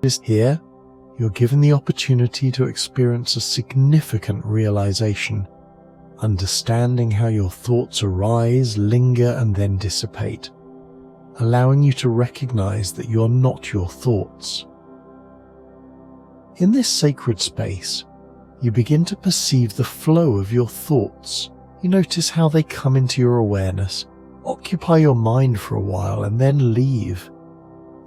Here, you're given the opportunity to experience a significant realization, understanding how your thoughts arise, linger, and then dissipate, allowing you to recognize that you're not your thoughts. In this sacred space, you begin to perceive the flow of your thoughts. You notice how they come into your awareness, occupy your mind for a while, and then leave.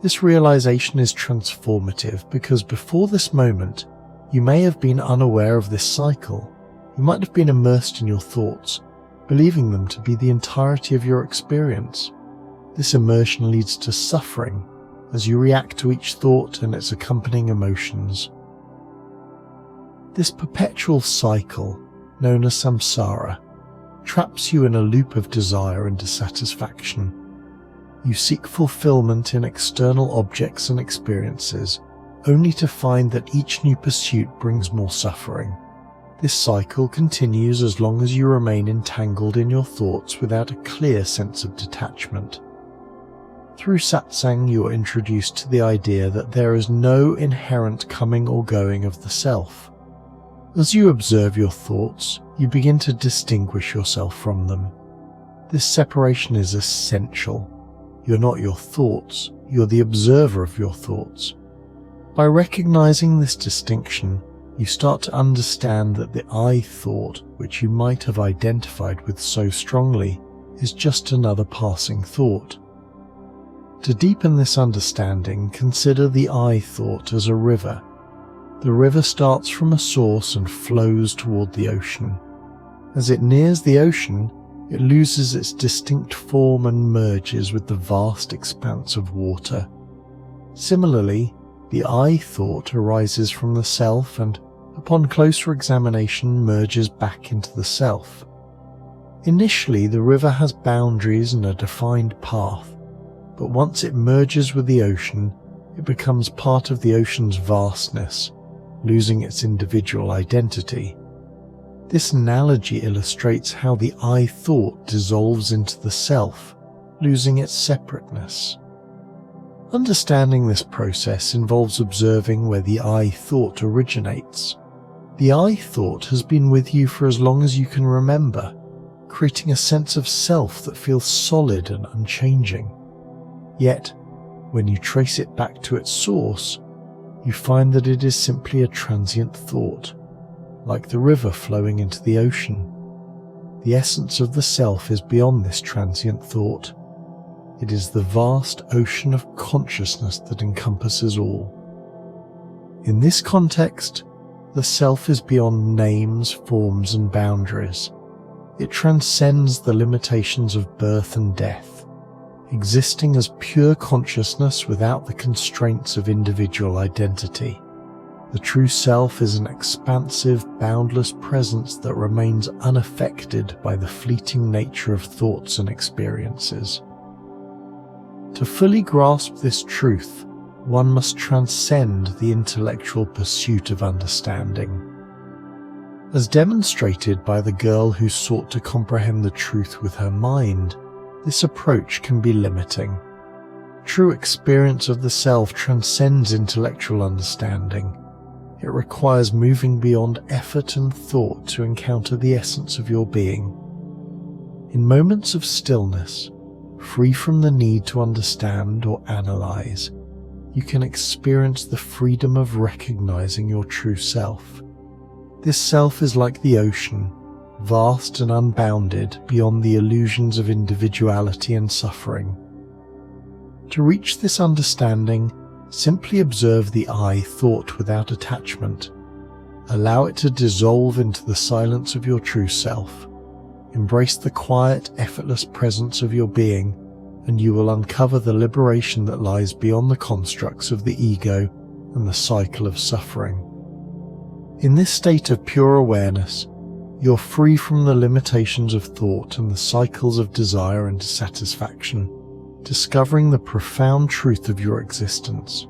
This realization is transformative because before this moment, you may have been unaware of this cycle. You might have been immersed in your thoughts, believing them to be the entirety of your experience. This immersion leads to suffering as you react to each thought and its accompanying emotions. This perpetual cycle, known as samsara, traps you in a loop of desire and dissatisfaction. You seek fulfillment in external objects and experiences, only to find that each new pursuit brings more suffering. This cycle continues as long as you remain entangled in your thoughts without a clear sense of detachment. Through satsang, you are introduced to the idea that there is no inherent coming or going of the self. As you observe your thoughts, you begin to distinguish yourself from them. This separation is essential. You're not your thoughts, you're the observer of your thoughts. By recognizing this distinction, you start to understand that the I thought, which you might have identified with so strongly, is just another passing thought. To deepen this understanding, consider the I thought as a river. The river starts from a source and flows toward the ocean. As it nears the ocean, it loses its distinct form and merges with the vast expanse of water. Similarly, the I thought arises from the self and, upon closer examination, merges back into the self. Initially, the river has boundaries and a defined path, but once it merges with the ocean, it becomes part of the ocean's vastness, losing its individual identity. This analogy illustrates how the I thought dissolves into the self, losing its separateness. Understanding this process involves observing where the I thought originates. The I thought has been with you for as long as you can remember, creating a sense of self that feels solid and unchanging. Yet, when you trace it back to its source, you find that it is simply a transient thought, like the river flowing into the ocean. The essence of the self is beyond this transient thought. It is the vast ocean of consciousness that encompasses all. In this context, the self is beyond names, forms, and boundaries. It transcends the limitations of birth and death, existing as pure consciousness without the constraints of individual identity. The true self is an expansive, boundless presence that remains unaffected by the fleeting nature of thoughts and experiences. To fully grasp this truth, one must transcend the intellectual pursuit of understanding. As demonstrated by the girl who sought to comprehend the truth with her mind, this approach can be limiting. True experience of the self transcends intellectual understanding. It requires moving beyond effort and thought to encounter the essence of your being. In moments of stillness, free from the need to understand or analyze, you can experience the freedom of recognizing your true self. This self is like the ocean, vast and unbounded beyond the illusions of individuality and suffering. To reach this understanding, simply observe the I thought without attachment. Allow it to dissolve into the silence of your true self. Embrace the quiet, effortless presence of your being, and you will uncover the liberation that lies beyond the constructs of the ego and the cycle of suffering. In this state of pure awareness, you're free from the limitations of thought and the cycles of desire and dissatisfaction, discovering the profound truth of your existence.